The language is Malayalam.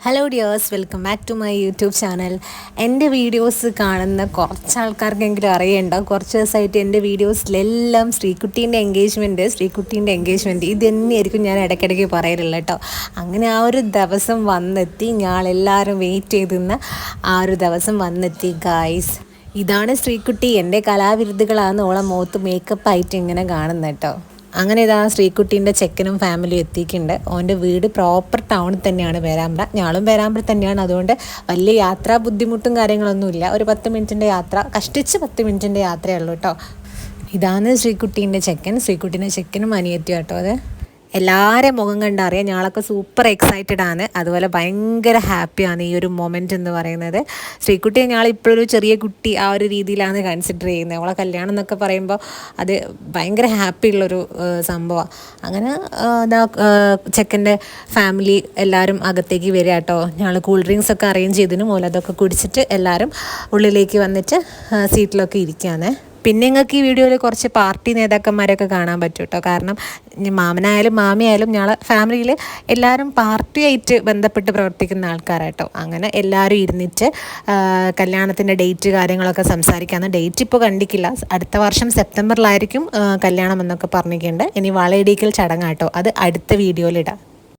Hello dears, welcome back to my YouTube channel. എൻ്റെ വീഡിയോസ് കാണുന്ന കുറച്ച് ആൾക്കാർക്കെങ്കിലും അറിയണ്ടാവും, കുറച്ച് ദിവസമായിട്ട് എൻ്റെ വീഡിയോസിലെല്ലാം ശ്രീകുട്ടീൻ്റെ എൻഗേജ്മെൻറ്റ് ഇത് തന്നെയായിരിക്കും ഞാൻ ഇടയ്ക്കിടയ്ക്ക് പറയലുള്ളത് കേട്ടോ. അങ്ങനെ ആ ഒരു ദിവസം വന്നെത്തി, ഞങ്ങളെല്ലാവരും വെയിറ്റ് ചെയ്തിരുന്ന ആ ഒരു ദിവസം വന്നെത്തി ഗായ്സ്. ഇതാണ് ശ്രീകുട്ടി. എൻ്റെ കലാവിരുദ്ധകളാണ് ഓളെ മുഖത്ത് മേക്കപ്പ് ആയിട്ട് ഇങ്ങനെ കാണുന്നത് കേട്ടോ. അങ്ങനെ ഇതാ ശ്രീകുട്ടീൻ്റെ ചെക്കനും ഫാമിലിയും എത്തിയിട്ടുണ്ട്. ഓൻ്റെ വീട് പ്രോപ്പർ ടൗണിൽ തന്നെയാണ്, പേരാമ്പ്ര. ഞാളും പേരാമ്പ്ര തന്നെയാണ്. അതുകൊണ്ട് വലിയ യാത്രാ ബുദ്ധിമുട്ടും കാര്യങ്ങളൊന്നുമില്ല. ഒരു 10 മിനിറ്റിൻ്റെ യാത്ര, കഷ്ടിച്ച് 10 മിനിറ്റിൻ്റെ യാത്രയേ ഉള്ളൂ കേട്ടോ. ഇതാണ് ശ്രീകുട്ടീൻ്റെ ചെക്കനും അനിയത്തിയും കേട്ടോ. അത് എല്ലാവരെയും മുഖം കണ്ടറിയാം, ഞങ്ങളൊക്കെ സൂപ്പർ എക്സൈറ്റഡ് ആണ്. അതുപോലെ ഭയങ്കര ഹാപ്പിയാണ് ഈ ഒരു മൊമെൻ്റ് എന്ന് പറയുന്നത്. ശ്രീകുട്ടിയെ ഞങ്ങളിപ്പോഴൊരു ചെറിയ കുട്ടി ആ ഒരു രീതിയിലാണ് കൺസിഡർ ചെയ്യുന്നത്. അവളെ കല്യാണം എന്നൊക്കെ പറയുമ്പോൾ അത് ഭയങ്കര ഹാപ്പി ഉള്ളൊരു സംഭവമാണ്. അങ്ങനെ ചെക്കൻ്റെ ഫാമിലി എല്ലാവരും അകത്തേക്ക് വരിക കേട്ടോ. ഞങ്ങൾ കൂൾ ഡ്രിങ്ക്സ് ഒക്കെ അറേഞ്ച് ചെയ്തതിന് മൂലം അതൊക്കെ കുടിച്ചിട്ട് എല്ലാവരും ഉള്ളിലേക്ക് വന്നിട്ട് സീറ്റിലൊക്കെ ഇരിക്കുകയാണ്. പിന്നെ നിങ്ങൾക്ക് ഈ വീഡിയോയിൽ കുറച്ച് പാർട്ടി നേതാക്കന്മാരൊക്കെ കാണാൻ പറ്റും കേട്ടോ. കാരണം മാമനായാലും മാമിയായാലും ഞങ്ങളെ ഫാമിലിയിൽ എല്ലാവരും പാർട്ടിയായിട്ട് ബന്ധപ്പെട്ട് പ്രവർത്തിക്കുന്ന ആൾക്കാരാട്ടോ. അങ്ങനെ എല്ലാവരും ഇരുന്നിട്ട് കല്യാണത്തിൻ്റെ ഡേറ്റ് കാര്യങ്ങളൊക്കെ സംസാരിക്കാമെന്ന്. ഡേറ്റ് ഇപ്പോൾ കണ്ടിക്കില്ല, അടുത്ത വർഷം സെപ്റ്റംബറിലായിരിക്കും കല്യാണം എന്നൊക്കെ പറഞ്ഞിട്ടുണ്ട്. ഇനി വളയിടിക്കൽ ചടങ്ങാട്ടോ, അത് അടുത്ത വീഡിയോയിലിടാം.